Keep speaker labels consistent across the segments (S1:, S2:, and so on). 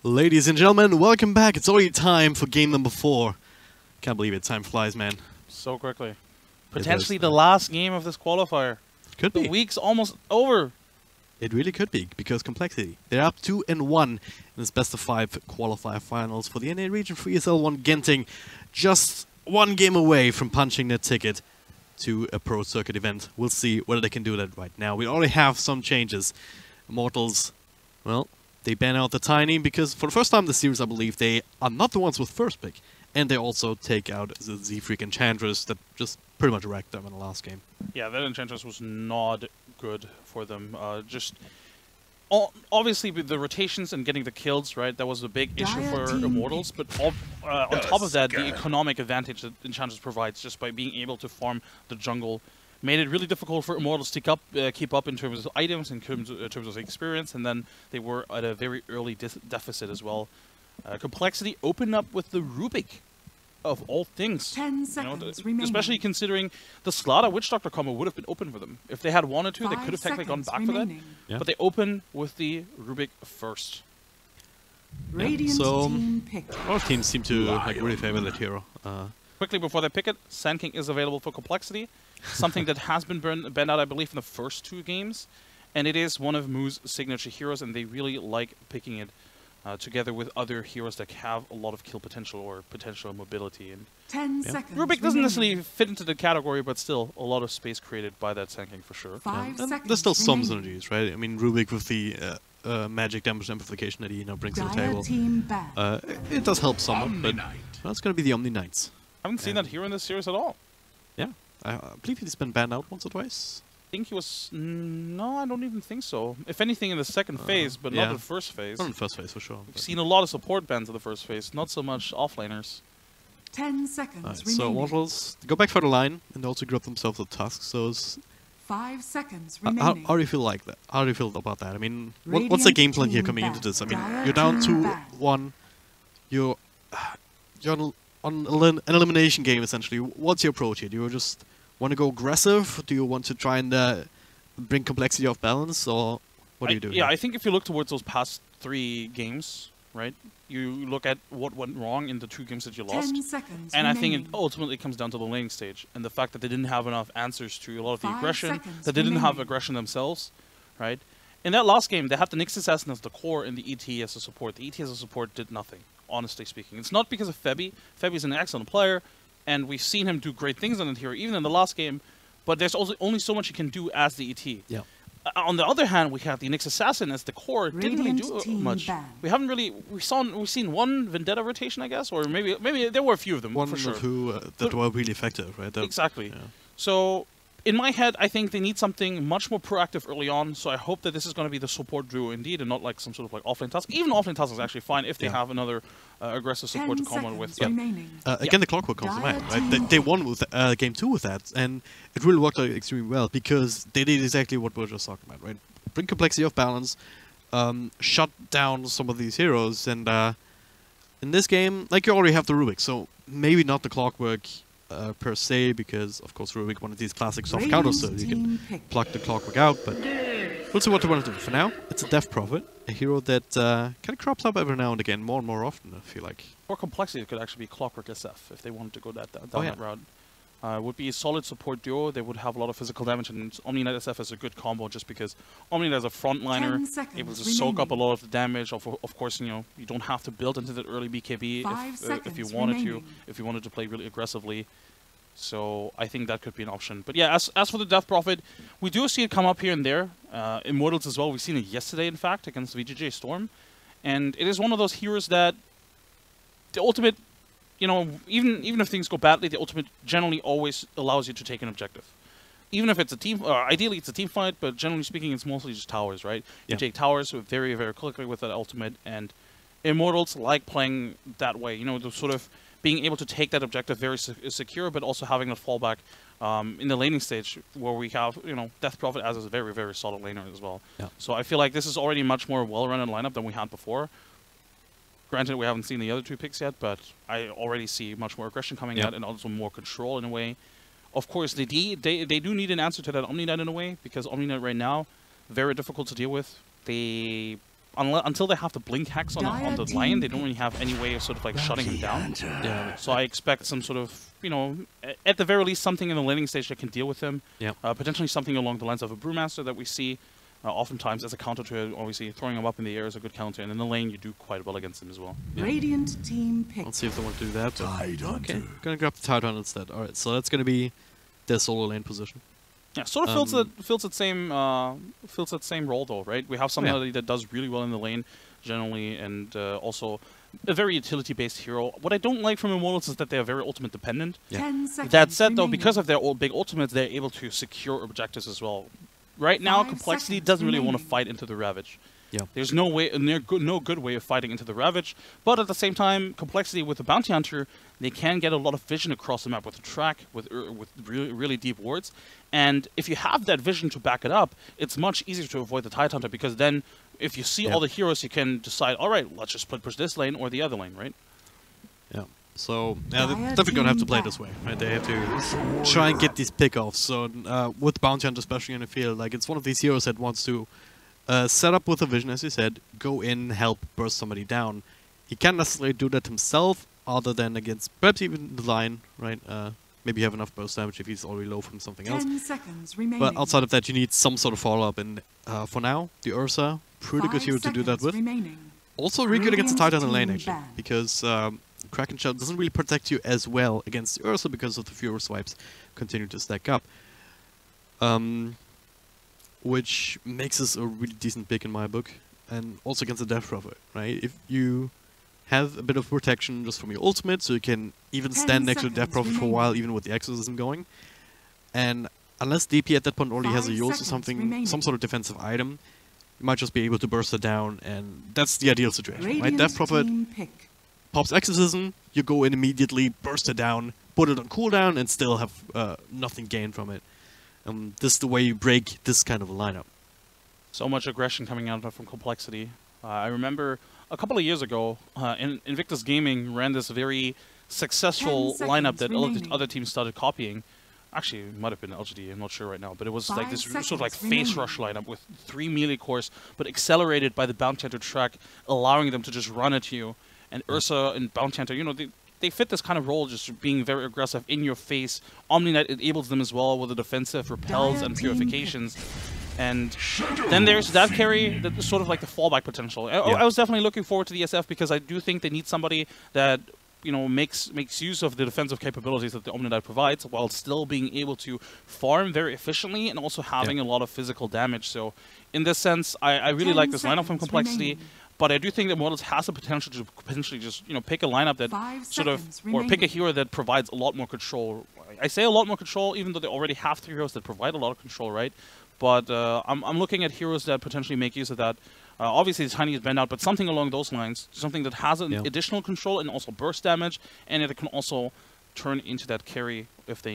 S1: Ladies and gentlemen, welcome back. It's already time for game number 4. Can't believe it. Time flies, man.
S2: So quickly. Potentially the last game of this qualifier.
S1: Could be.
S2: The week's almost over.
S1: It really could be, because complexity. They're up 2-1 in this best of 5 qualifier finals for the NA region for ESL One Genting. Just one game away from punching their ticket to a pro circuit event. We'll see whether they can do that right now. We already have some changes. Immortals, well, they ban out the Tiny because for the first time this series, I believe, they are not the ones with first pick. And they also take out the Z-Freak Enchantress that just pretty much wrecked them in the last game.
S2: Yeah, that Enchantress was not good for them. Obviously, with the rotations and getting the kills, right, that was a big issue for Immortals. But on top of that, the economic advantage that Enchantress provides just by being able to farm the jungle made it really difficult for Immortals to keep up in terms of items, in terms of experience, and then they were at a very early deficit as well. Complexity opened up with the Rubik, of all things.
S3: 10 seconds remaining.
S2: Especially considering the Slaughter Witch Doctor combo would have been open for them. If they had wanted to, they could have technically gone back for that. Yeah. But they open with the Rubik first.
S1: Yeah. So, all teams seem to really favor that hero.
S2: Quickly before they pick it, Sand King is available for Complexity. Something that has been banned out, I believe, in the first 2 games. And it is one of Moo's signature heroes, and they really like picking it together with other heroes that have a lot of kill potential or potential mobility. And
S3: 10 seconds.
S2: Rubik doesn't necessarily fit into the category, but still a lot of space created by that Sand King for sure.
S3: 5 seconds.
S1: There's still some synergies, right? I mean, Rubik with the magic damage amplification that he brings to the table. It does help somewhat, but that's going to be the Omni Knights.
S2: I haven't seen that hero in this series at all.
S1: Yeah, I believe he's been banned out once or twice.
S2: I think he was... No, I don't even think so. If anything, in the second phase, but not in the first phase.
S1: Not in the first phase, for sure.
S2: We've seen a lot of support bans in the first phase, not so much offlaners.
S3: 10 seconds remaining.
S1: So Immortals go back for the line and also grab themselves a Tusk. So it's
S3: 5 seconds remaining.
S1: How do you feel like that? How do you feel about that? I mean, what's the game plan here coming into this? I mean, you're down 2-1. You're on an elimination game, essentially. What's your approach here? Do you just want to go aggressive? Do you want to try and bring complexity off balance? Or what do you do?
S2: Yeah, I think if you look towards those past 3 games, right, you look at what went wrong in the 2 games that you lost.
S3: 10 seconds
S2: and
S3: remaining.
S2: I think it ultimately comes down to the laning stage and the fact that they didn't have enough answers to a lot of the aggression, that they didn't have aggression themselves, right? In that last game, they had the Nyx Assassin as the core and the ET as a support. The ET as a support did nothing, honestly speaking. It's not because of Febby. Febby's an excellent player, and we've seen him do great things on it here, even in the last game, but there's also only so much he can do as the ET.
S1: Yeah.
S2: On the other hand, we have the Nyx Assassin as the core. Didn't really do much. We haven't really... We've seen one Vendetta rotation, I guess, or maybe there were a few of them, for sure.
S1: One or two that were really effective, right?
S2: Exactly.
S1: Yeah.
S2: So, in my head, I think they need something much more proactive early on, so I hope that this is going to be the support duo indeed, and not like some sort of like offlane task. Even offlane task is actually fine if they have another aggressive support to comment with.
S1: Again, the Clockwork comes to mind, right? They won with game 2 with that, and it really worked out extremely well, because they did exactly what we were just talking about, right? Bring complexity off balance, shut down some of these heroes, and in this game, like, you already have the Rubik, so maybe not the Clockwork per se, because of course Rubik one of these classic soft counters, so you can pluck the Clockwork out, but we'll see what they want to do. For now, it's a Death Prophet, a hero that kind of crops up every now and again, more and more often, I feel like.
S2: For complexity, it could actually be Clockwork SF, if they wanted to go down that route. Would be a solid support duo. They would have a lot of physical damage, and Omni Knight SF is a good combo just because Omni Knight is a frontliner, able to soak up a lot of the damage. Of course, you don't have to build into that early BKB if you wanted to, if you wanted to play really aggressively. So I think that could be an option. But yeah, as for the Death Prophet, we do see it come up here and there. Immortals as well. We've seen it yesterday, in fact, against VGJ Storm, and it is one of those heroes that the ultimate. Even if things go badly, the ultimate generally always allows you to take an objective. Even if it's a team, ideally it's a team fight, but generally speaking, it's mostly just towers, right? You take towers very, very quickly with that ultimate, and Immortals like playing that way. The sort of being able to take that objective very secure, but also having a fallback in the laning stage, where we have, Death Prophet as a very, very solid laner as well. Yeah. So I feel like this is already a much more well-rounded lineup than we had before. Granted, we haven't seen the other 2 picks yet, but I already see much more aggression coming out and also more control in a way. Of course, they do need an answer to that Omni Knight in a way, because Omni Knight right now, very difficult to deal with. They until they have the blink hacks on the line, they don't really have any way of sort of like shutting him down.
S1: Yeah.
S2: So I expect some sort of, you know, at the very least, something in the laning stage that can deal with him.
S1: Yeah.
S2: Potentially something along the lines of a Brewmaster that we see oftentimes as a counter to it. Obviously, throwing him up in the air is a good counter, and in the lane you do quite well against him as well.
S1: Yeah.
S3: Radiant team pick.
S1: Let's see if they want to do that. Okay, gonna grab the Tidehunter instead. All right, so that's gonna be their solo lane position.
S2: Yeah, sort of fills that same role though, right? We have somebody that does really well in the lane generally, and also a very utility-based hero. What I don't like from Immortals is that they are very ultimate dependent.
S1: Yeah.
S3: 10 seconds
S2: That said, though,
S3: remaining.
S2: because of their big ultimates, they're able to secure objectives as well. Right now,
S3: 5
S2: Complexity
S3: seconds
S2: doesn't really want to
S3: remaining.
S2: fight into the Ravage.
S1: Yeah.
S2: There's no way, no good way of fighting into the Ravage. But at the same time, Complexity with the Bounty Hunter, they can get a lot of vision across the map with the track, with really deep wards. And if you have that vision to back it up, it's much easier to avoid the Tidehunter, because then if you see all the heroes, you can decide, all right, let's just push this lane or the other lane, right?
S1: Yeah. So they're definitely gonna have to play this way, right? They have to try and get these pickoffs. So with Bounty Hunter, especially in the field, like it's one of these heroes that wants to set up with a vision, as you said, go in, help burst somebody down. He can't necessarily do that himself, other than against perhaps even the line, right? Maybe you have enough burst damage if he's already low from something else.
S3: 10 seconds remaining.
S1: But outside of that, you need some sort of follow-up. And for now, the Ursa, pretty good hero to do that with.
S3: Remaining.
S1: Also really good against the Tidehunter lane,
S3: Team
S1: actually,
S3: ban.
S1: because Kraken Shell doesn't really protect you as well against the Ursa because of the fewer swipes continue to stack up. Which makes this a really decent pick in my book. And also against the Death Prophet, right? If you have a bit of protection just from your ultimate, so you can even
S3: 10
S1: stand next to the Death
S3: seconds
S1: Prophet for a
S3: remaining.
S1: while, even with the Exorcism going. And unless DP at that point already has a
S3: 5
S1: Yulz or
S3: seconds
S1: something,
S3: remaining.
S1: some sort of defensive item, you might just be able to burst it down, and that's the ideal situation, right?
S3: Radiant
S1: Death Prophet
S3: team pick.
S1: pops Exorcism, you go in immediately, burst it down, put it on cooldown, and still have nothing gained from it. This is the way you break this kind of a lineup.
S2: So much aggression coming out from Complexity. I remember a couple of years ago, Invictus Gaming ran this very successful
S3: 10
S2: lineup
S3: seconds
S2: that
S3: remaining.
S2: other teams started copying. Actually, it might have been LGD, I'm not sure right now, but it was like
S3: 5
S2: this sort of like
S3: seconds
S2: face
S3: remaining.
S2: rush lineup with 3 melee cores, but accelerated by the Bounty Hunter track, allowing them to just run at you. And Ursa and Bounty Hunter, you know, they fit this kind of role, just being very aggressive in your face. Omni Knight enables them as well with the defensive repels
S3: Dire
S2: and
S3: team
S2: purifications. And then there's that carry, that's sort of like the fallback potential. I was definitely looking forward to the SF because I do think they need somebody that, you know, makes use of the defensive capabilities that the Omni Knight provides, while still being able to farm very efficiently and also having a lot of physical damage. So in this sense, I really
S3: 10
S2: like this lineup from
S3: seconds
S2: Complexity.
S3: remaining.
S2: But I do think that Immortals has the potential to potentially just, you know, pick a lineup that
S3: 5
S2: sort of,
S3: seconds
S2: or pick a
S3: remaining.
S2: hero that provides a lot more control. I say a lot more control, even though they already have 3 heroes that provide a lot of control, right? But I'm looking at heroes that potentially make use of that. Obviously, the Tiny is banned out, but something along those lines, something that has an additional control and also burst damage, and it can also turn into that carry if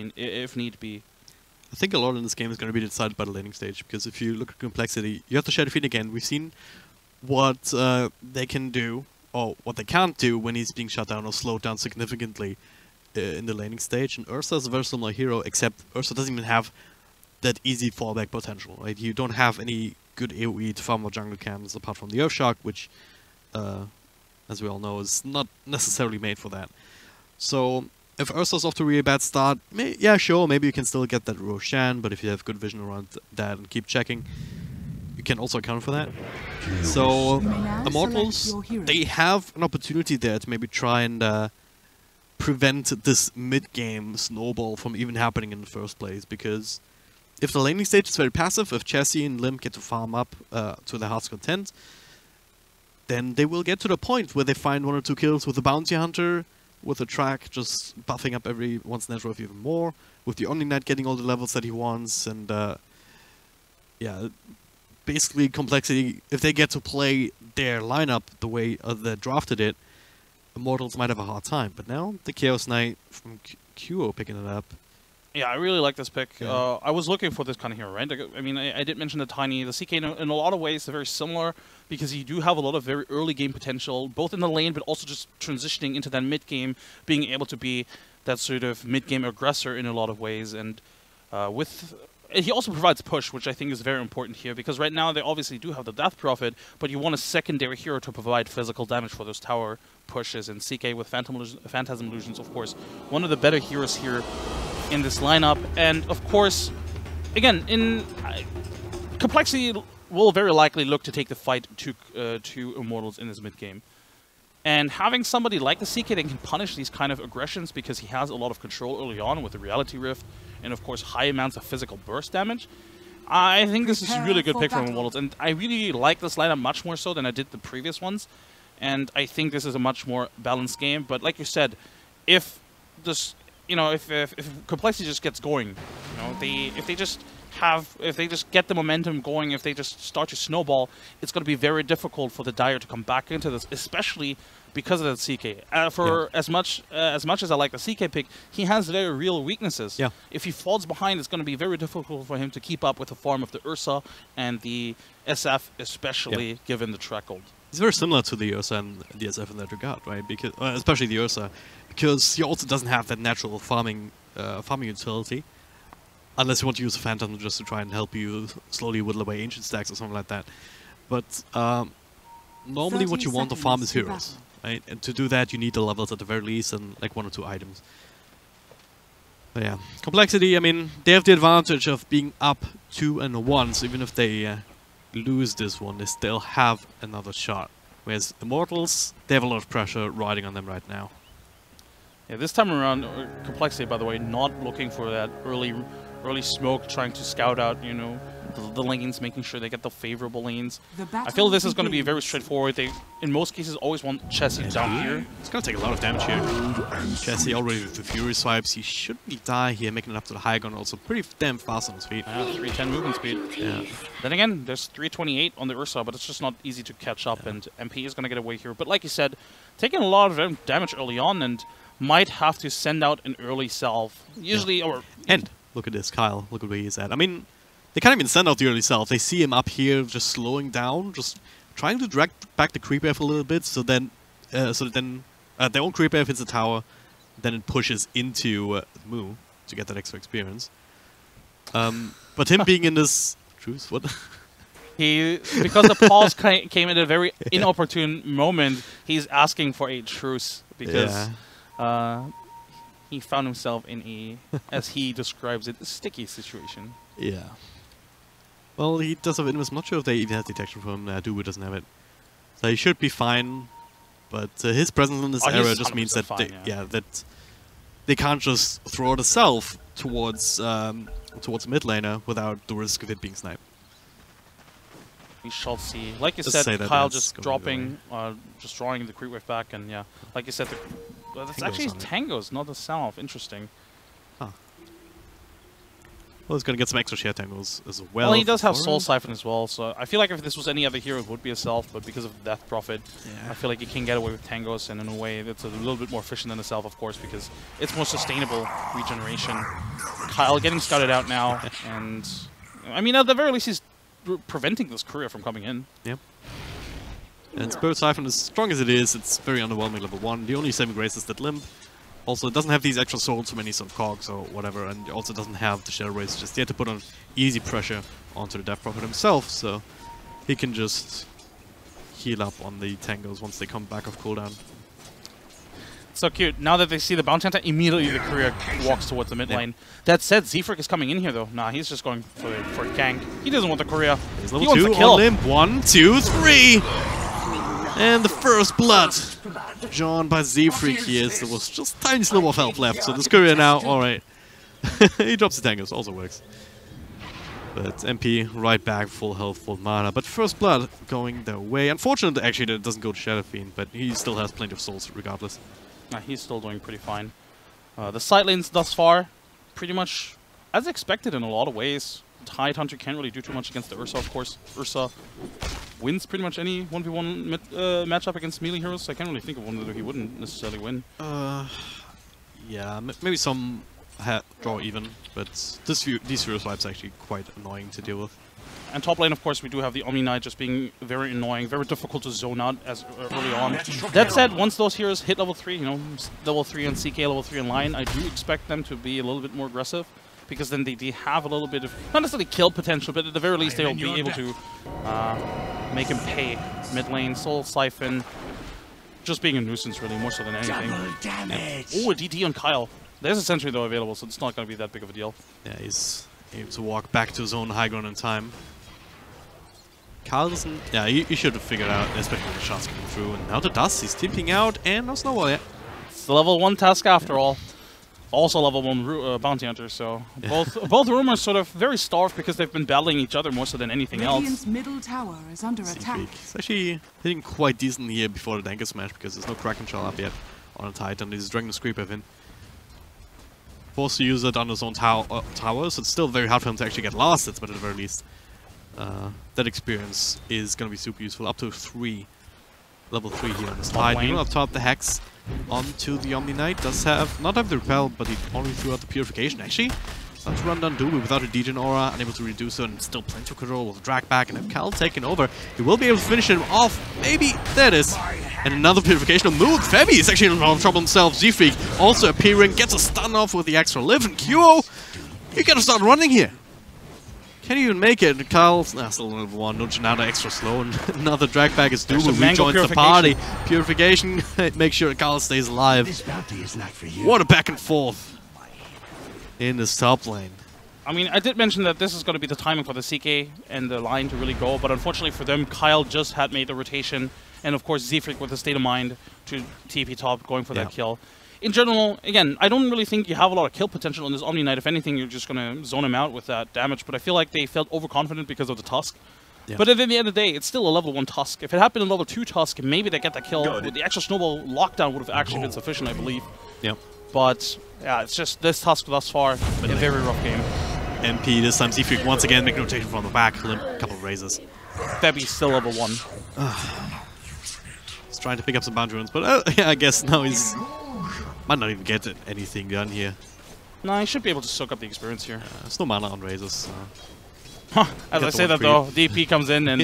S2: need be.
S1: I think a lot in this game is going to be decided by the laning stage, because if you look at Complexity, you have to Shadow Fiend again. We've seen what they can do, or what they can't do when he's being shut down or slowed down significantly in the laning stage. And Ursa is a very similar hero, except Ursa doesn't even have that easy fallback potential, right? You don't have any good AoE to farm or jungle camps apart from the Earthshock, which, as we all know, is not necessarily made for that. So if Ursa's off to a really bad start, yeah, sure, maybe you can still get that Roshan, but if you have good vision around that and keep checking, you can also account for that. So Immortals, they have an opportunity there to maybe try and prevent this mid-game snowball from even happening in the first place, because if the laning stage is very passive, if Chassis and Limb get to farm up to their heart's content, then they will get to the point where they find 1 or 2 kills with the Bounty Hunter, with the track just buffing up every once net worth even more, with the Omni Knight getting all the levels that he wants, and yeah, basically Complexity, if they get to play their lineup the way they drafted it, Immortals might have a hard time. But now the Chaos Knight from QO picking it up.
S2: Yeah, I really like this pick.
S1: Yeah.
S2: I was looking for this kind of hero, right? I mean, I did mention the Tiny. The CK, in a lot of ways, they're very similar because you do have a lot of very early game potential, both in the lane, but also just transitioning into that mid game, being able to be that sort of mid game aggressor in a lot of ways. And with he also provides push, which I think is very important here, because right now they obviously do have the Death Prophet, but you want a secondary hero to provide physical damage for those tower pushes, and CK with Phantasm Illusions, of course, one of the better heroes here in this lineup. And of course, again, Complexity will very likely look to take the fight to Immortals in this mid game. And having somebody like the CK that can punish these kind of aggressions, because he has a lot of control early on with the Reality Rift, and of course high amounts of physical burst damage, I think this is a really good pick from Immortals. And I really like this lineup much more so than I did the previous ones. And I think this is a much more balanced game. But like you said, if this, if Complexity just gets going, if they just get the momentum going, if they just start to snowball, it's going to be very difficult for the Dire to come back into this, especially because of the CK. As much as I like the CK pick, he has very real weaknesses. Yeah. If he falls behind, it's going to be very difficult for him to keep up with the farm of the Ursa and the SF, especially given the track gold.
S1: It's very similar to the Ursa and the SF in that regard, right? Because especially the Ursa, because he also doesn't have that natural farming utility. Unless you want to use a Phantom just to try and help you slowly whittle away ancient stacks or something like that. But normally what you want to farm is heroes, right? And to do that you need the levels at the very least and like 1 or 2 items. But yeah, Complexity, I mean, they have the advantage of being up 2-1, so even if they lose this one, they still have another shot. Whereas Immortals, they have a lot of pressure riding on them right now.
S2: Yeah, this time around, Complexity, by the way, not looking for that early smoke, trying to scout out, the lanes, making sure they get the favorable lanes. I feel this is going to be very straightforward. They, in most cases, always want Chessie down here.
S1: It's going to take a lot of damage here. Chessie already with the Fury swipes. He shouldn't die here, making it up to the high ground. Also pretty damn fast on his feet.
S2: 310 movement speed.
S1: Yeah.
S2: Then again, there's 328 on the Ursa, but it's just not easy to catch up, and MP is going to get away here. But like you said, taking a lot of damage early on, and might have to send out an early salve. Usually,
S1: And look at this, Kyle. Look at where he's at. I mean, they can't even send out the early salve. They see him up here just slowing down, just trying to drag back the creep wave a little bit, so then their own creep wave hits the tower, then it pushes into Moo to get that extra experience. But him being in this... Truce? What?
S2: Because the pause came at a very inopportune moment, he's asking for a truce, because... he found himself in a, as he describes it, a sticky situation.
S1: Yeah. Well, he does have Invis. I'm not sure if they even have detection from him. Dubu doesn't have it. So he should be fine. But his presence in this area just means that that they can't just throw out a self towards mid laner without the risk of it being sniped.
S2: We shall see. Like you said, Kyle just dropping, just drawing the creep wave back, and yeah, like you said, that's actually tangos, not the salve. Interesting.
S1: Huh. Well, he's gonna get some extra share tangos as well.
S2: Well, he does have Soul Siphon as well, so I feel like if this was any other hero, it would be a self, but because of the Death Prophet, I feel like you can get away with tangos, and in a way, that's a little bit more efficient than the self, of course, because it's more sustainable regeneration. Kyle getting scouted out now, and I mean, at the very least, he's preventing this courier from coming in.
S1: Yep. And Spirit Siphon, as strong as it is, it's very underwhelming level 1. The only saving grace is that Limp. Also, it doesn't have these extra souls from any sort of cogs or whatever, and it also doesn't have the Shadow Race just yet to put on easy pressure onto the Death Prophet himself, so he can just heal up on the tangos once they come back off cooldown.
S2: So cute. Now that they see the Bounty Hunter, immediately the courier walks towards the mid lane. That said, Zefric is coming in here though. Nah, he's just going for a gank. He doesn't want the courier.
S1: He's level 2 on Limp. 1, 2, 3! And the first blood drawn by Zefric here. There was just a tiny sliver of health left, so this courier now, alright. He drops the tangos, also works. But MP right back, full health, full mana. But first blood going their way. Unfortunately, actually, that doesn't go to Shadow Fiend, but he still has plenty of souls regardless.
S2: He's still doing pretty fine. The side lanes thus far, pretty much as expected in a lot of ways. Tide Hunter can't really do too much against the Ursa, of course. Ursa wins pretty much any 1v1 matchup against melee heroes. So I can't really think of one that he wouldn't necessarily win.
S1: Yeah, maybe some draw even, but these hero swipes are actually quite annoying to deal with.
S2: And top lane, of course, we do have the Omni Knight just being very annoying, very difficult to zone out as early on. That said, once those heroes hit level 3, level 3 on CK, level 3 in line, I do expect them to be a little bit more aggressive. because then they have a little bit of, not necessarily kill potential, but at the very least they'll be able to make him pay. Mid lane, Soul Siphon, just being a nuisance really, more so than anything. Oh, a DT on Kyle. There's a sentry though available, so it's not going to be that big of a deal.
S1: Yeah, he's able to walk back to his own high ground in time. Kyle doesn't... Yeah, he should have figured out, especially when the shots coming through. And now the dust, he's tipping out, and no snowball yet.
S2: It's the level 1 task after all. Also level 1 bounty hunter, so both rumors sort of very starved because they've been battling each other more so than anything else.
S3: Middle tower is under attack.
S1: He's actually hitting quite decent here before the Danker Smash because there's no Kraken Shell up yet on a Titan. He's Dragon Screep in. Forced to use it on his own tower, so it's still very hard for him to actually get lost, but at the very least that experience is going to be super useful. Up to 3. Level 3 here on this Titan. Even up top, the Hex onto the Omni Knight does not have the repel, but he already threw out the purification. Actually, let's run down Dooby without a Degen Aura, unable to reduce it, and still plenty of control with the drag back. And if Cal taken over, he will be able to finish him off. Maybe there it is. And another purification move. Febby is actually in a lot of trouble himself. Z-Freak also appearing, gets a stun off with the extra live, and QO, you gotta start running here. Can you even make it? Kyle's still level 1, nudging out extra slow, and another drag back is Dooby rejoins the party. Purification, make sure Kyle stays alive.
S4: This bounty is not for you.
S1: What a back and forth in this top lane.
S2: I mean, I did mention that this is going to be the timing for the CK and the line to really go, but unfortunately for them, Kyle just had made the rotation, and of course Z-Freak with the state of mind to TP top, going for that kill. In general, again, I don't really think you have a lot of kill potential in this Omni Knight. If anything, you're just going to zone him out with that damage, but I feel like they felt overconfident because of the Tusk. But at the end of the day, it's still a level 1 Tusk. If it happened in level 2 Tusk, maybe they get that kill. With the extra snowball lockdown would have actually been sufficient, I believe. But, yeah, it's just this Tusk thus far, a very rough game.
S1: MP this time, Z-Freak once again, make rotation from the back, limp, couple of raises.
S2: Febby's still level 1.
S1: He's trying to pick up some boundary runes, but yeah, I guess now he's... might not even get anything done here.
S2: No, he should be able to soak up the experience here.
S1: There's no mana on raises.
S2: As I say that though, DP comes in and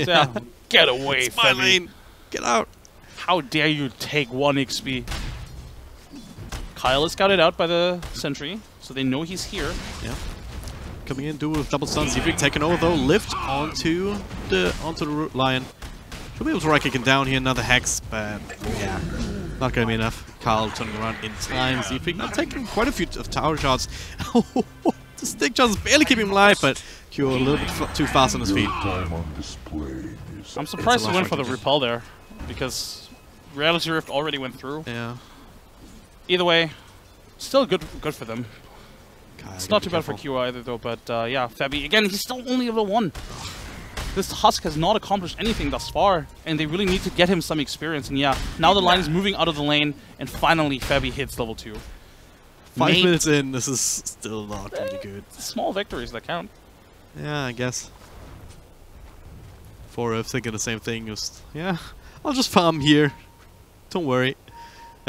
S2: get away,
S1: it's my lane. Get out.
S2: How dare you take 1 XP? Kyle is scouted out by the sentry, so they know he's here.
S1: Yeah. Coming in, with double stun. Z-Freak taking over though. Lift onto the Lion. Should be able to right kick him down here. Another Hex, but yeah, not going to be enough. Kyle turning around in time. Z-Freak now taking quite a few of tower shots. The stick shots barely keeping him alive, but Q a little bit too fast on his feet.
S2: I'm surprised he went for the repel there, because Reality Rift already went through.
S1: Yeah.
S2: Either way, still good for them.
S1: God,
S2: it's not too bad for Q either though, but yeah, Febby, again, he's still only level 1. This Husk has not accomplished anything thus far, and they really need to get him some experience. And yeah, now the line is moving out of the lane, and finally Febby hits level 2.
S1: 5 minutes in, this is still not really good.
S2: Small victories that count.
S1: Yeah, I guess. 4F thinking the same thing, just, yeah, I'll just farm here. Don't worry.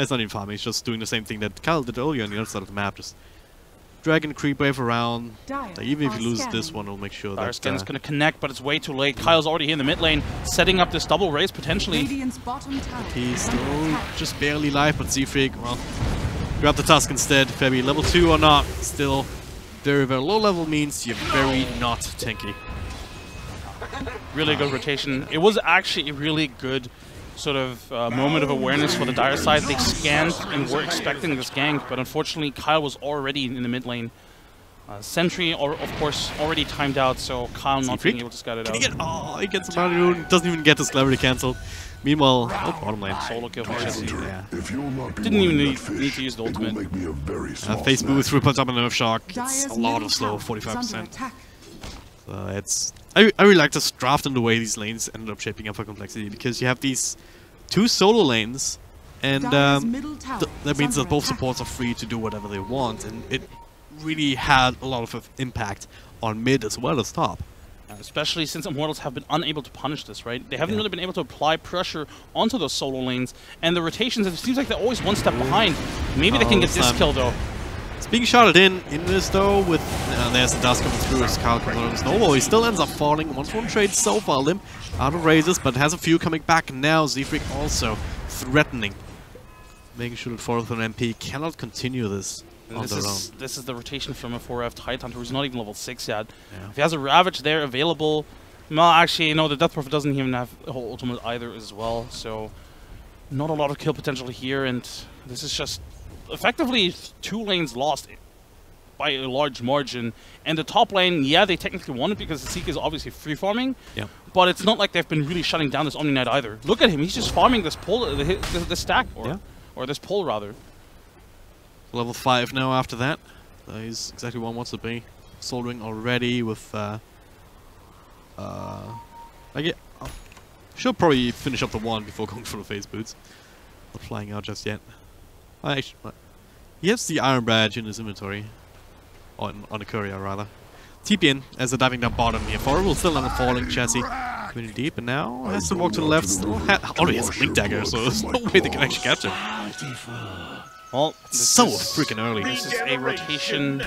S1: It's not even farming, it's just doing the same thing that Kyle did earlier on the other side of the map, just Dragon creep wave around. Even if you lose this one, we'll make sure that...
S2: Scan's going to connect, but it's way too late. Kyle's already here in the mid lane, setting up this double raise potentially.
S1: He's still just barely alive, but Z-Freak, well, grab the Tusk instead. Febby, level 2 or not, still very, very low level means you're very not tanky.
S2: Really good rotation. It was actually a really good sort of moment of awareness for the Dire side. They scanned and were expecting this gank, but unfortunately Kyle was already in the mid lane. Sentry, of course, already timed out, so Kyle not being able to scout it out.
S1: Oh, he gets a bounty rune, doesn't even get his Celebrity cancelled. Meanwhile, bottom lane.
S2: Solo kill for Jesse.
S1: Yeah.
S2: Didn't even need to use the ultimate.
S1: Face boost, through punch up and nerf shock. It's a lot of slow, 45%. I really like this draft and the way these lanes ended up shaping up for complexity, because you have these 2 solo lanes, and that means that both supports are free to do whatever they want, and it really had a lot of impact on mid as well as top.
S2: Especially since Immortals have been unable to punish this, right? They haven't really been able to apply pressure onto those solo lanes, and the rotations, it seems like they're always one step behind. Maybe they can get this kill though.
S1: It's being shotted in this though, with there's the dust coming through as Kyle comes out of the snowball. He still ends up falling. 1-1 trade so far, Limp out of raises, but has a few coming back now. Z-Freak also threatening, making sure that 4th and MP cannot continue this
S2: This is the rotation from a 4F Tidehunter who's not even level 6 yet.
S1: Yeah.
S2: If he has a Ravage there available, well, actually, no, the Death Prophet doesn't even have a whole ultimate either as well, so not a lot of kill potential here, and this is just effectively 2 lanes lost by a large margin. And the top lane, yeah, they technically won it because the Seek is obviously free farming, but it's not like they've been really shutting down this Omni Knight either. Look at him, he's just farming this pole, this stack, or this pole rather.
S1: Level 5 now after that. He's exactly where one wants to be. Soldering already with should probably finish up the 1 before going for the phase boots. Not flying out just yet. He has the Iron Badge in his inventory. On the courier rather. TP in as they're diving down bottom here. Forward will still end up falling. Chassis really deep, and now has to walk to the left. Still already has a Blink Dagger, so there's no way they can actually catch him.
S2: Well,
S1: so freaking early.
S2: This is a rotation.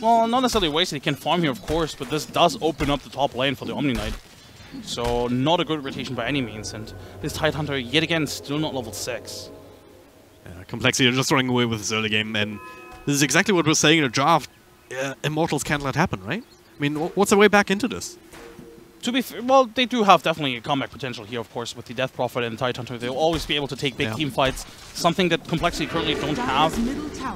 S2: Well, not necessarily wasted. He can farm here, of course, but this does open up the top lane for the Omni Knight. So not a good rotation by any means. And this Tidehunter, yet again, still not level 6.
S1: Complexity just running away with this early game, and this is exactly what we're saying in the draft. Immortals can't let happen, right? I mean, what's the way back into this?
S2: To be fair, well, they do have definitely a comeback potential here, of course, with the Death Prophet and Tidehunter. They'll always be able to take big team fights, something that Complexity currently don't have.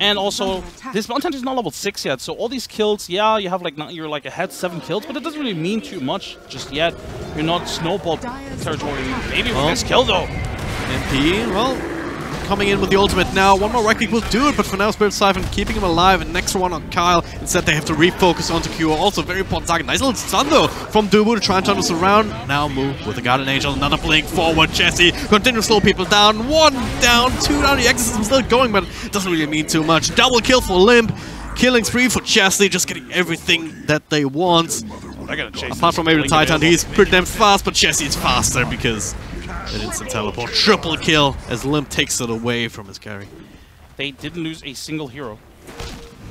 S2: And also, this Mountain is not level 6 yet, so all these kills, yeah, you have you're like ahead 7 kills, but it doesn't really mean too much just yet. You're not snowball territory. Maybe with this kill though.
S1: MP, well, coming in with the ultimate now. One more right click will do it, but for now, Spirit Siphon keeping him alive, and next one on coL. Instead, they have to refocus onto Q. Also, very important target. Nice little stun though from Dubu to try and turn this around. Now move with the Guardian Angel. Another blink forward. Jesse continues to slow people down. 1 down, 2 down. The Exorcism still going, but it doesn't really mean too much. Double kill for Limp. Killing spree for Chastity, just getting everything that they want. Apart from maybe the Titan, he's pretty damn fast, but Chessie is faster because an instant teleport. Triple kill as Limp takes it away from his carry.
S2: They didn't lose a single hero.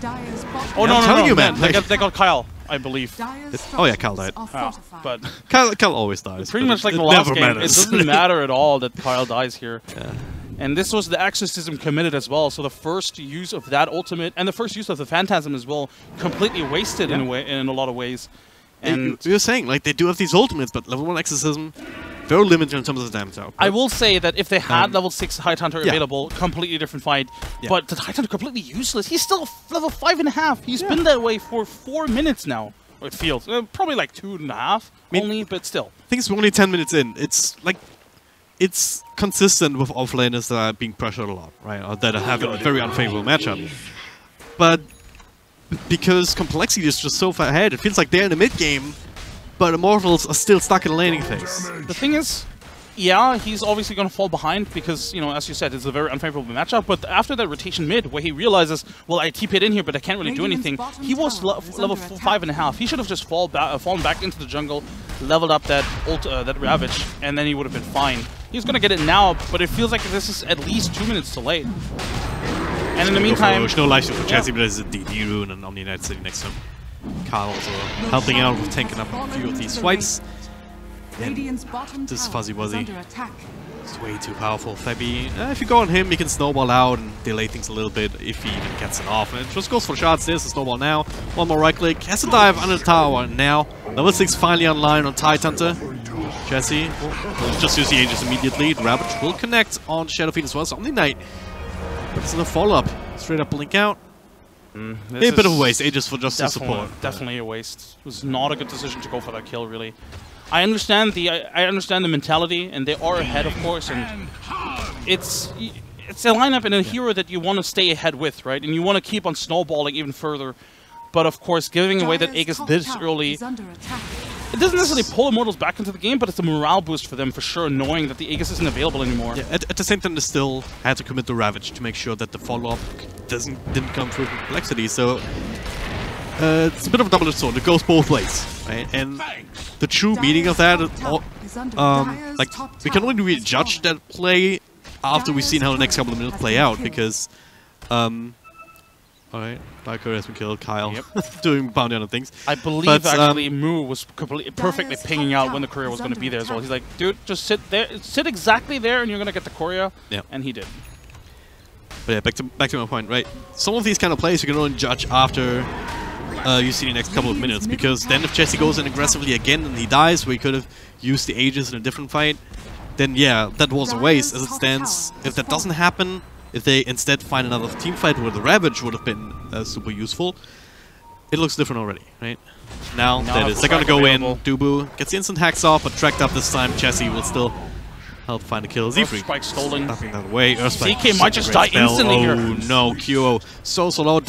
S1: Oh, no, I'm telling you, man.
S2: They got coL, I believe.
S1: Oh yeah, coL died.
S2: But
S1: coL always dies.
S2: Pretty much like the last game, it doesn't matter at all that coL dies here. Yeah. And this was the Exorcism committed as well, so the first use of that ultimate, and the first use of the Phantasm as well, completely wasted in a lot of ways. And
S1: you're saying, like, they do have these ultimates, but level 1 Exorcism, very limited in terms of the damage output.
S2: I will say that if they had level 6 Tidehunter available, completely different fight. But the Tidehunter completely useless. He's still level 5.5. He's been that way for 4 minutes now. Or it feels. Probably like 2.5 only, but still.
S1: I think it's only 10 minutes in. It's like, it's consistent with offlaners that are being pressured a lot, right? Or that have a very unfavorable matchup. But because Complexity is just so far ahead, it feels like they're in the mid-game, but Immortals are still stuck in the laning phase.
S2: The thing is, yeah, he's obviously going to fall behind because, you know, as you said, it's a very unfavorable matchup, but after that rotation mid, where he realizes, well, I TP'd in here, but I can't really do anything, he was level 5.5. He should have just fallen back into the jungle, leveled up that that Ravage, and then he would have been fine. He's going to get it now, but it feels like this is at least 2 minutes too late. And in the meantime...
S1: There's no life steal for Chassis, but there's a DD rune and Omni Knight sitting next to him. coL also helping out with tanking up a few of these fights. And this Fuzzy Wuzzy is way too powerful. Febby, if you go on him, he can snowball out and delay things a little bit if he even gets it off. And it just goes for shots. There's a snowball now. One more right click. Has to dive under the tower now. Level 6 finally online on Tidehunter. Jesse will just use the Aegis immediately. The Ravage will connect on Shadowfiend as well. So Omni Knight. It's in a follow-up. Straight up blink out. A bit of a waste, Aegis for just the support.
S2: Definitely a waste. It was not a good decision to go for that kill, really. I understand the mentality, and they are ahead, of course, and it's a lineup and a hero that you want to stay ahead with, right? And you want to keep on snowballing even further. But of course, giving away that Aegis this early, it doesn't necessarily pull Immortals back into the game, but it's a morale boost for them for sure, knowing that the Aegis isn't available anymore.
S1: Yeah, at the same time, they still had to commit the Ravage to make sure that the follow-up didn't come through Complexity. So it's a bit of a double-edged sword. It goes both ways, right? And the true meaning of that, like, we can only really judge that play after we've seen how the next couple of minutes play out, because alright, Dark Courier has been killed. coL doing bounty on things.
S2: I believe actually Moo was perfectly pinging out when the Courier was going to be there as well. He's like, dude, just sit there, sit exactly there, and you're going to get the Courier. And he did.
S1: But yeah, back to my point, right? Some of these kind of plays you can only judge after you see the next couple of minutes, because then if Jesse goes in aggressively again and he dies, where he could have used the Aegis in a different fight, then yeah, that was a waste. As it stands, if that doesn't happen, if they instead find another team fight where the Ravage would have been super useful, it looks different already, right? Now that is, they're gonna go in, Dubu gets the instant hacks off, but tracked up this time, Jesse will still help find a kill. Earthspike
S2: Spike stolen.
S1: Snapping that away. Earthspike
S2: CK might just die instantly here.
S1: Oh no, QO so low.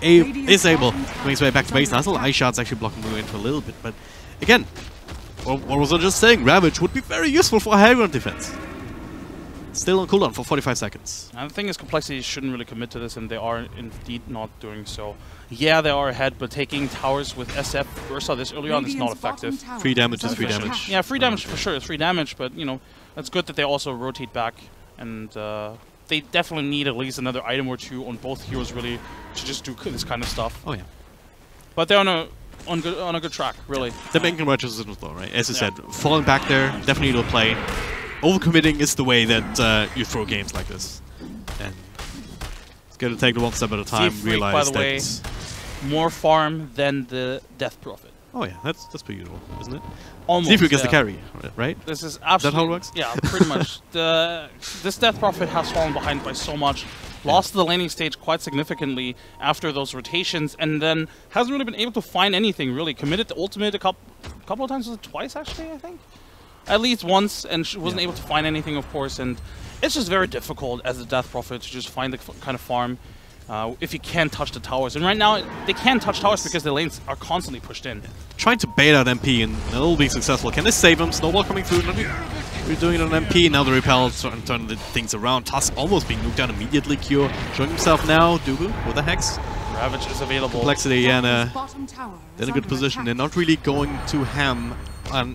S1: Is able to make his way back to base. Nice little ice shots actually blocking Blue in for a little bit, but again, what was I just saying? Ravage would be very useful for high ground defense. Still on cooldown for 45 seconds.
S2: And the thing is, Complexity shouldn't really commit to this, and they are indeed not doing so. Yeah, they are ahead, but taking towers with SF Ursa this early on is not effective.
S1: Free damage is free damage.
S2: Yeah, free damage for sure. It's free damage, but you know, it's good that they also rotate back, and they definitely need at least another item or two on both heroes really to just do this kind of stuff.
S1: Oh yeah.
S2: But they're on a good track, really.
S1: They're making right decisions though, right? As you said, falling back there definitely will play. Overcommitting is the way that you throw games like this, and it's got to take it one step at a time. Realize
S2: by the way, more farm than the Death Prophet.
S1: Oh yeah, that's pretty usual, isn't it?
S2: Almost.
S1: Zifrik gets the carry, right?
S2: This is absolutely.
S1: Is that how it works?
S2: Yeah, pretty much. This Death Prophet has fallen behind by so much. Lost the laning stage quite significantly after those rotations, and then hasn't really been able to find anything really. Committed the ultimate a couple of times, was it twice actually? I think. At least once, and she wasn't able to find anything, of course, and it's just very difficult as a Death Prophet to just find the kind of farm if you can't touch the towers. And right now, they can't touch towers because the lanes are constantly pushed in.
S1: Trying to bait out MP and it'll be successful. Can they save him? Snowball coming through. We're doing it on MP. Now the repel starting to turn the things around. Tusk almost being nuked down immediately. Cure showing himself now. Dubu with the Hex.
S2: Ravage is available.
S1: Complexity and they're in a good position. They're not really going to ham.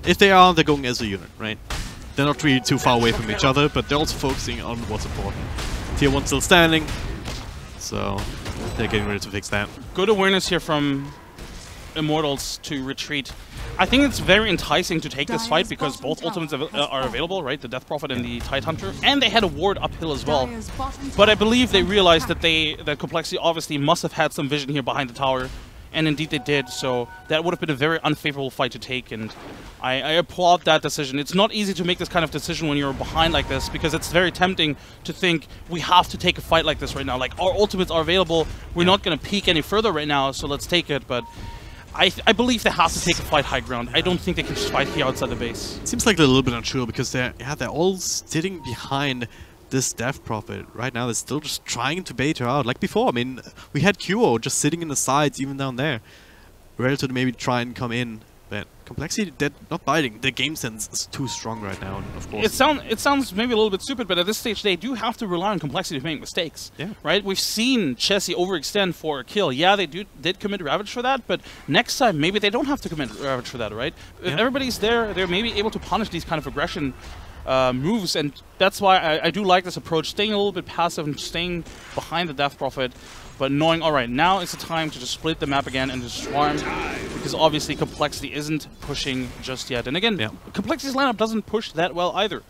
S1: If they are, they're going as a unit, right? They're not really too far away from each other, but they're also focusing on what's important. Tier 1 still standing, so they're getting ready to fix that.
S2: Good awareness here from Immortals to retreat. I think it's very enticing to take this fight because both ultimates are available, right? The Death Prophet and the Tide Hunter, and they had a ward uphill as well. But I believe they realized that Complexity obviously must have had some vision here behind the tower. And indeed they did, so that would have been a very unfavorable fight to take, and I applaud that decision. It's not easy to make this kind of decision when you're behind like this, because it's very tempting to think, we have to take a fight like this right now. Like, our ultimates are available, we're not going to peek any further right now, so let's take it, but I believe they have to take a fight high ground. I don't think they can just fight here outside the base.
S1: It seems like they're a little bit unsure, because they're all sitting behind this Death Prophet. Right now they're still just trying to bait her out like before. I mean, we had QO just sitting in the sides, even down there, ready to maybe try and come in, but Complexity, they're not biting. Their game sense is too strong right now, and of course
S2: it sounds maybe a little bit stupid, but at this stage they do have to rely on Complexity to make mistakes. Yeah. Right? We've seen Chessie overextend for a kill. Yeah, they did commit Ravage for that, but next time maybe they don't have to commit Ravage for that, right? If everybody's there, they're maybe able to punish these kind of aggression moves, and that's why I do like this approach, staying a little bit passive and staying behind the Death Prophet, but knowing, alright, now is the time to just split the map again and just swarm, because obviously Complexity isn't pushing just yet. And again, Complexity's lineup doesn't push that well either.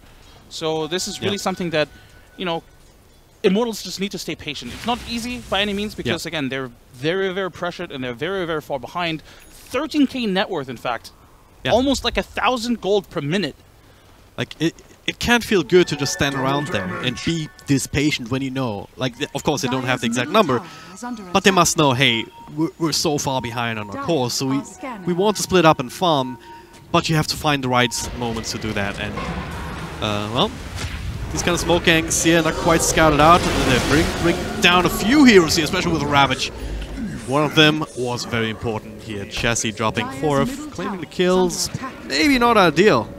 S2: So this is really something that, you know, Immortals just need to stay patient. It's not easy by any means, because again, they're very, very pressured and they're very, very far behind. 13k net worth, in fact. Almost like 1,000 gold per minute.
S1: Like, it can't feel good to just stand around there and be this patient when you know, like, of course they don't have the exact number, but they must know, hey, we're so far behind on our course, so we want to split up and farm, but you have to find the right moments to do that, and, well, these kind of smoke gangs here not quite scouted out, and they bring down a few heroes here, especially with the Ravage. One of them was very important here, Chessie dropping 4th, claiming the kills, maybe not ideal.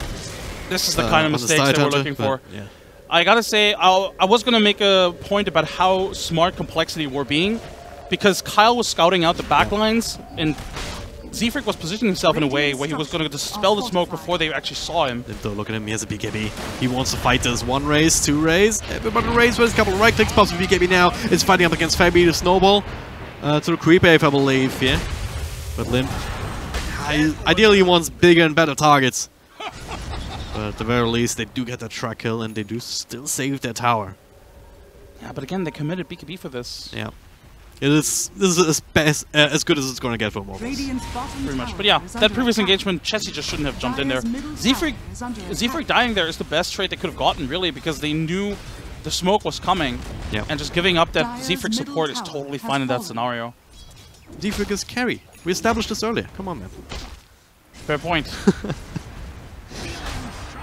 S2: This is the kind of mistakes that we're looking for. I gotta say, I was gonna make a point about how smart Complexity were being, because Kyle was scouting out the backlines, and Zifrik was positioning himself in a way where he was gonna dispel the smoke before they actually saw him.
S1: Look at him, he has a BKB. He wants to fight this 1 raise, 2 raise. Everybody raise with a couple of right clicks, pops with BKB now. It's fighting up against Fabi, the Snowball. To the creep wave, I believe, But Limp, ideally he wants bigger and better targets. But at the very least, they do get that track kill, and they do still save their tower.
S2: Yeah, but again, they committed BKB for this.
S1: Yeah. This is as good as it's going to get for Immortals.
S2: Pretty much. But yeah, that previous engagement, Chessie just shouldn't have jumped in there. Z-Freak dying there is the best trade they could have gotten, really, because they knew the smoke was coming.
S1: Yeah.
S2: And just giving up that Z-Freak support is totally fine in that scenario.
S1: Z-Freak is carry. We established this earlier. Come on, man.
S2: Fair point.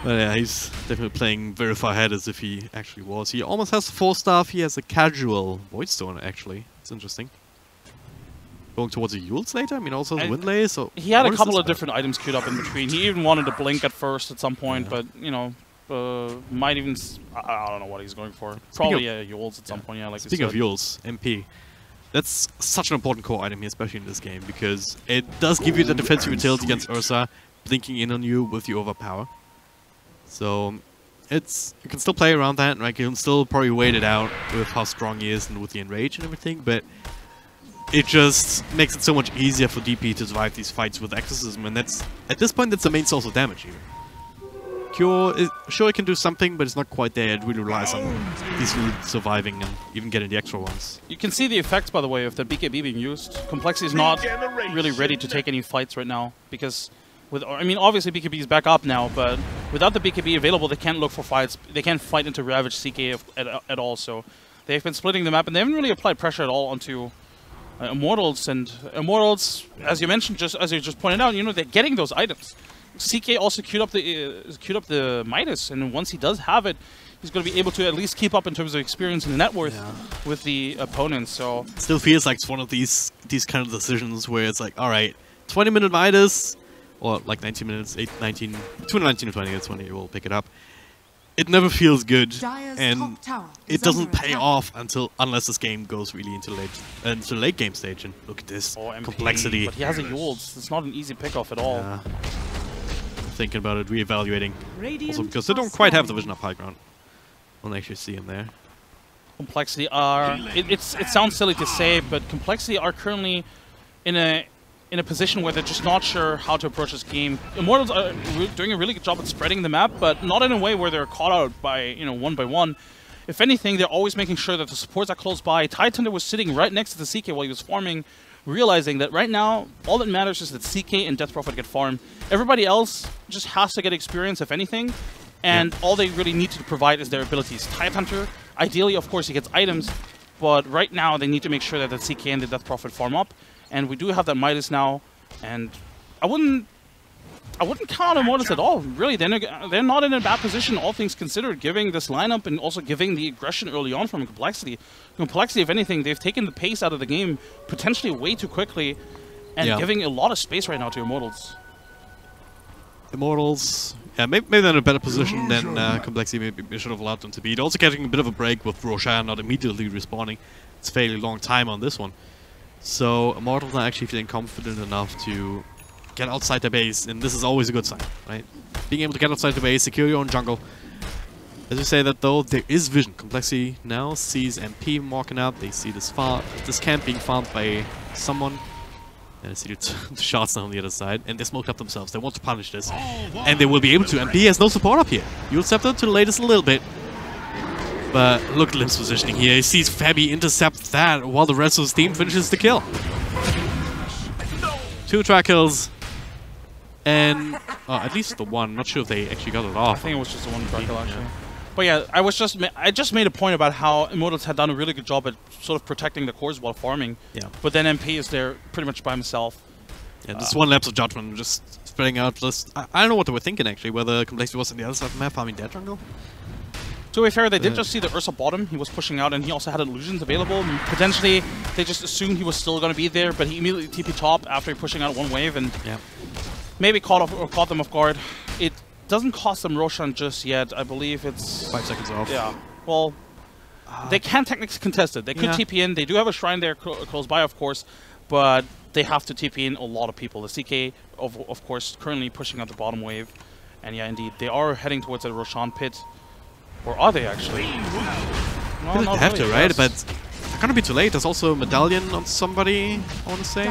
S1: But yeah, he's definitely playing very far ahead as if he actually was. He almost has 4 staff. He has a casual Voidstone, actually. It's interesting. Going towards a Yules later? I mean, also the Windlay, so...
S2: He had a couple of different items queued up in between. He even wanted to blink at first at some point, but, you know, might even... I don't know what he's going for. Probably a Yules at some point, yeah, like
S1: Speaking of Yules, MP. That's such an important core item here, especially in this game, because it does give you the defensive utility against Ursa, blinking in on you with the overpower. So, you can still play around that, right? You can still probably wait it out with how strong he is and with the enrage and everything, but it just makes it so much easier for DP to survive these fights with Exorcism, and that's, at this point, that's the main source of damage even. Cure, sure it can do something, but it's not quite there. It really relies on these surviving and even getting the extra ones.
S2: You can see the effects, by the way, of the BKB being used. Complexity is not really ready to take any fights right now, because... I mean, obviously BKB is back up now, but without the BKB available, they can't look for fights. They can't fight into Ravage CK at all. So they've been splitting the map, and they haven't really applied pressure at all onto Immortals. And Immortals, as you mentioned, as you just pointed out, you know, they're getting those items. CK also queued up the Midas, and once he does have it, he's going to be able to at least keep up in terms of experience and net worth with the opponents. So
S1: still feels like it's one of these kind of decisions where it's like, all right, 20-minute Midas. Or like 19 minutes, between 19 and 20, that's when you will pick it up. It never feels good, and it doesn't pay off unless this game goes really into late game stage. And look at this complexity.
S2: But he has a Yules. It's not an easy pickoff at all.
S1: Yeah. Thinking about it, reevaluating. Also because they don't quite have the vision up high ground. We'll actually see him there.
S2: Complexity are... It sounds silly to say, but Complexity are currently in a position where they're just not sure how to approach this game. Immortals are doing a really good job at spreading the map, but not in a way where they're caught out by, you know, one by one. If anything, they're always making sure that the supports are close by. Tidetender was sitting right next to the CK while he was farming, realizing that right now, all that matters is that CK and Death Prophet get farmed. Everybody else just has to get experience, if anything, and all they really need to provide is their abilities. Tidehunter, ideally, of course, he gets items, but right now they need to make sure that the CK and the Death Prophet farm up. And we do have that Midas now, and I wouldn't count on Immortals at all. Really, they're not in a bad position, all things considered, giving this lineup and also giving the aggression early on from Complexity. Complexity, if anything, they've taken the pace out of the game potentially way too quickly, and giving a lot of space right now to Immortals.
S1: Immortals, yeah, maybe they're in a better position than Complexity maybe should have allowed them to be. They're also getting a bit of a break with Ro2 not immediately respawning. It's a fairly long time on this one. So Immortals are actually feeling confident enough to get outside their base, and this is always a good sign, right? Being able to get outside the base, secure your own jungle. As you say that though, there is vision. Complexity now sees MP walking up, they see this camp being farmed by someone. And I see the shots on the other side, and they smoked up themselves. They want to punish this, and they will be able to. MP has no support up here. You'll step up to the latest a little bit. But look at Lim's positioning here. He sees Fabi intercept that while the rest of his team finishes the kill. 2 track kills. And at least the one. Not sure if they actually got it off.
S2: I think it was just the one track kill, actually. But yeah, I just made a point about how Immortals had done a really good job at sort of protecting the cores while farming.
S1: Yeah.
S2: But then MP is there pretty much by himself.
S1: Yeah, this one lapse of judgment, just spreading out. Just I don't know what they were thinking actually. Whether Complexity was on the other side of the map farming dead jungle.
S2: To be fair, they did just see the Ursa bottom. He was pushing out, and he also had illusions available. Potentially, they just assumed he was still going to be there, but he immediately TP top after pushing out one wave, and maybe caught them off guard. It doesn't cost them Roshan just yet. I believe it's
S1: 5 seconds off.
S2: Yeah. Well, they can technically contest it. They could TP in. They do have a shrine there close by, of course, but they have to TP in a lot of people. The CK, of course, currently pushing out the bottom wave, and yeah, indeed, they are heading towards the Roshan pit. Or are they actually?
S1: No, they have to, right? But they're gonna be too late. There's also a medallion on somebody, I want to say.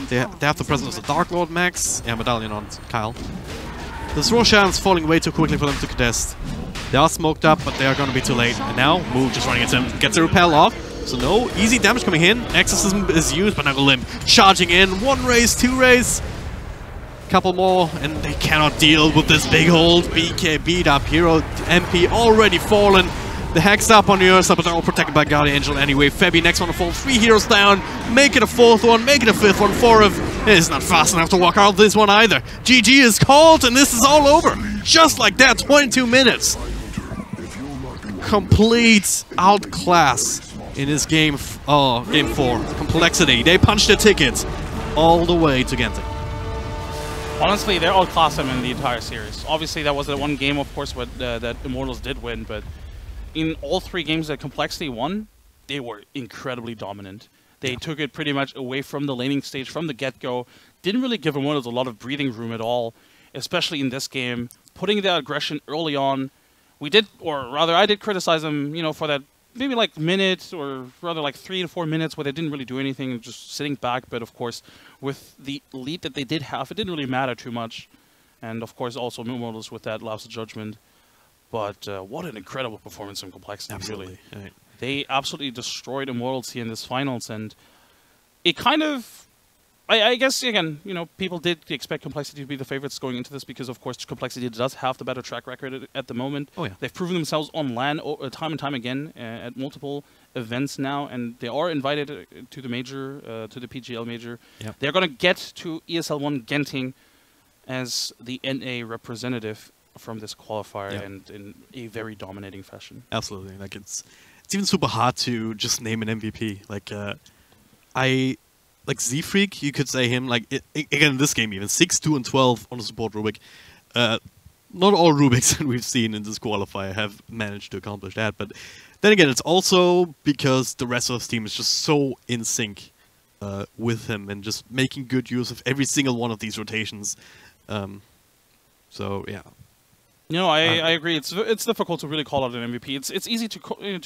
S1: They have the presence of the Dark Lord Max. Yeah, medallion on coL. This Roshan's falling way too quickly for them to contest. They are smoked up, but they are going to be too late. And now, Move just running into him, gets a repel off. So no easy damage coming in. Exorcism is used, but now Limb charging in. 1 raise, 2 raise. Couple more, and they cannot deal with this big hold. BK beat up. Hero MP already fallen. The Hex up on the Ursa, but they're all protected by Guardian Angel anyway. Febby next one to fall. 3 heroes down. Make it a 4th one. Make it a 5th one. 4th. It is not fast enough to walk out this one either. GG is called, and this is all over. Just like that, 22 minutes. Complete outclass in this game. Game 4. Complexity. They punched their ticket all the way to Genting.
S2: Honestly, they're outclassed them in the entire series. Obviously, that was the one game, of course, that Immortals did win, but in all 3 games that Complexity won, they were incredibly dominant. They took it pretty much away from the laning stage from the get-go. Didn't really give Immortals a lot of breathing room at all, especially in this game. Putting the aggression early on, we did, or rather, I did criticize them, you know, for that maybe like minute, or rather like 3 to 4 minutes where they didn't really do anything, just sitting back. But of course, with the lead that they did have, it didn't really matter too much. And of course, also Immortals with that lapse of judgment. But what an incredible performance from Complexity,
S1: absolutely.
S2: Really.
S1: Right.
S2: They absolutely destroyed Immortals here in this finals, and it kind of... I guess, again, you know, people did expect Complexity to be the favorites going into this because, of course, Complexity does have the better track record at the moment.
S1: Oh, yeah.
S2: They've proven themselves on LAN time and time again at multiple events now, and they are invited to the major, to the PGL major.
S1: Yep.
S2: They're going to get to ESL One Genting as the NA representative from this qualifier,
S1: yep.
S2: and in a very dominating fashion.
S1: Absolutely. Like, it's even super hard to just name an MVP. Like, Z-Freak, you could say him, like, again, in this game even, 6, 2, and 12 on the support Rubik. Not all Rubiks that we've seen in this qualifier have managed to accomplish that, but then again, it's also because the rest of the team is just so in sync with him and just making good use of every single one of these rotations. So, yeah.
S2: You know, I agree. It's difficult to really call out an MVP. It's easy to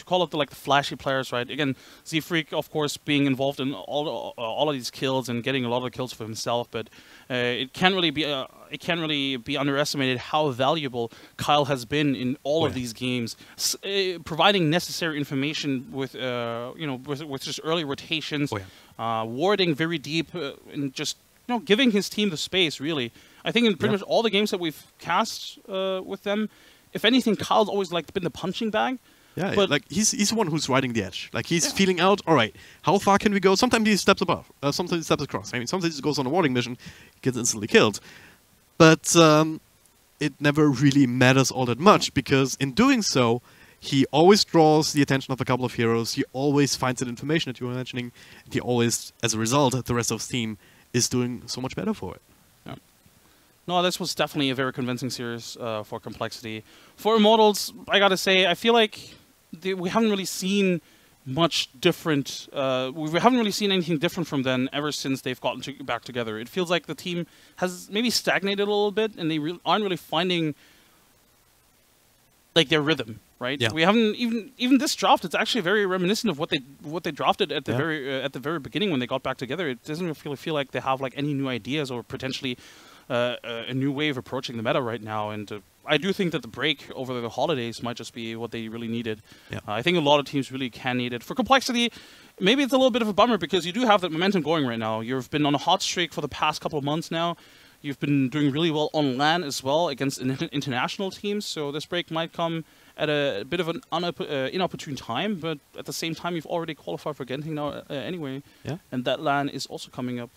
S2: call out the flashy players, right? Again, Z-Freak, of course, being involved in all of these kills and getting a lot of kills for himself, but it can't really be underestimated how valuable coL has been in all of these games, providing necessary information with with just early rotations, warding very deep, and just giving his team the space, really. I think in pretty much all the games that we've cast with them, if anything, coL's always been the punching bag.
S1: Yeah,
S2: but
S1: like he's the one who's riding the edge. Like he's feeling out. All right, how far can we go? Sometimes he steps above. Sometimes he steps across. I mean, sometimes he goes on a warding mission, gets instantly killed. But it never really matters all that much because in doing so, he always draws the attention of a couple of heroes. He always finds that information that you were mentioning. And he always, as a result, the rest of his team is doing so much better for it.
S2: Yeah. No, this was definitely a very convincing series for Complexity. For Immortals, I gotta say, I feel like we haven't really seen much different. We haven't really seen anything different from them ever since they've gotten back together. It feels like the team has maybe stagnated a little bit, and they aren't really finding their rhythm. Right?
S1: Yeah.
S2: We haven't even this draft. It's actually very reminiscent of what they drafted at the very beginning when they got back together. It doesn't really feel like they have any new ideas or potentially a new way of approaching the meta right now. And I do think that the break over the holidays might just be what they really needed.
S1: Yeah.
S2: I think a lot of teams really can need it. For Complexity, maybe it's a little bit of a bummer because you do have that momentum going right now. You've been on a hot streak for the past couple of months now. You've been doing really well on LAN as well against international teams. So this break might come at a bit of an inopportune time, but at the same time, you've already qualified for Genting now anyway. Yeah. And that LAN is also coming up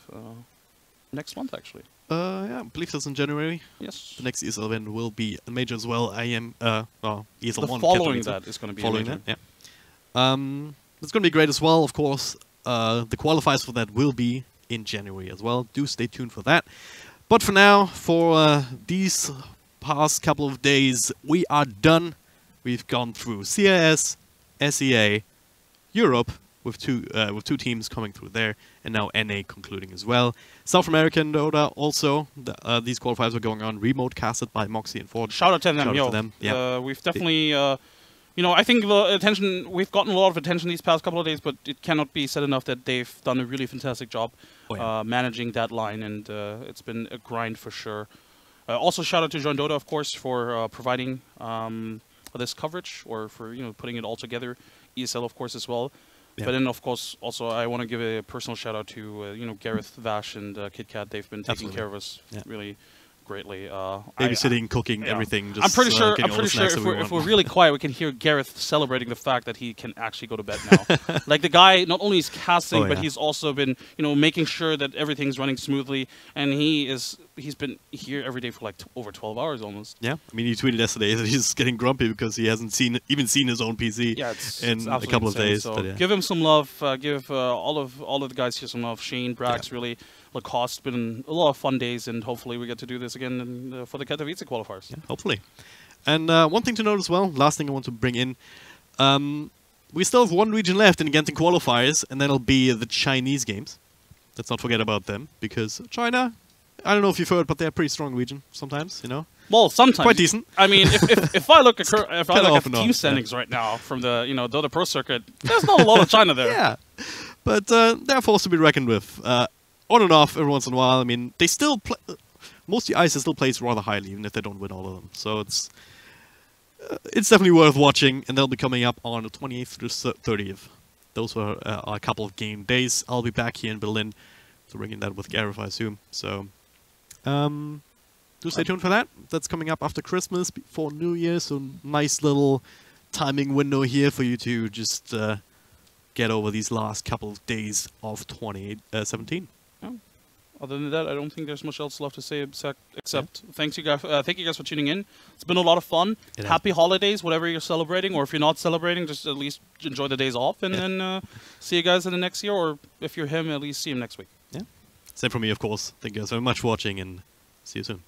S2: next month, actually.
S1: Yeah, I believe that's in January.
S2: Yes.
S1: The next ESL event will be a major as well. ESL One.
S2: Following that is going to be
S1: following that. Yeah. It's going to be great as well, of course. The qualifiers for that will be in January as well. Do stay tuned for that. But for now, for these past couple of days, we are done. We've gone through CIS, SEA, Europe with two teams coming through there, and now NA concluding as well. South American Dota also. These qualifiers were going on, remote casted by Moxie and Ford.
S2: Shout out to them.
S1: Shout out to them. Yeah.
S2: We've definitely, I think we've gotten a lot of attention these past couple of days, but it cannot be said enough that they've done a really fantastic job managing that line, and it's been a grind for sure. Also, shout out to John Dota, of course, for providing this coverage or for putting it all together. ESL of course as well.
S1: Yeah.
S2: But then of course also I want to give a personal shout out to Gareth, Vash, and KitKat. They've been taking care of us really greatly.
S1: Babysitting, cooking, everything. Just,
S2: I'm pretty sure. If we're really quiet, we can hear Gareth celebrating the fact that he can actually go to bed now. Like the guy, not only is casting, but he's also been, making sure that everything's running smoothly. And he's been here every day for like over 12 hours almost.
S1: Yeah, I mean, he tweeted yesterday that he's getting grumpy because he hasn't even seen his own PC in a couple of days.
S2: So
S1: but,
S2: give him some love. Give all of the guys here some love. Shane, Brax, really. Lacoste, been a lot of fun days, and hopefully we get to do this again for the Katowice qualifiers. Yeah,
S1: hopefully. And one thing to note as well, last thing I want to bring in, we still have one region left in Genting qualifiers, and that'll be the Chinese games. Let's not forget about them, because China, I don't know if you've heard, but they're a pretty strong region sometimes,
S2: Well, sometimes.
S1: Quite decent.
S2: I mean, if I look at team standings right now from the Dota Pro circuit, there's not a lot of China there.
S1: Yeah, but they're a force to be reckoned with. On and off every once in a while. I mean, they still play. Most of the ISA still plays rather highly, even if they don't win all of them. So it's definitely worth watching, and they'll be coming up on the 28th through 30th. Those were a couple of game days. I'll be back here in Berlin to bring in that with Gareth, I assume. So do stay tuned for that. That's coming up after Christmas, before New Year. So nice little timing window here for you to just get over these last couple of days of 2017.
S2: Other than that, I don't think there's much else left to say except thank you guys for tuning in. It's been a lot of fun. Happy holidays, whatever you're celebrating, or if you're not celebrating, just at least enjoy the days off, and then see you guys in the next year, or if you're him, at least see him next week.
S1: Yeah. Same from me, of course. Thank you guys very much for watching, and see you soon.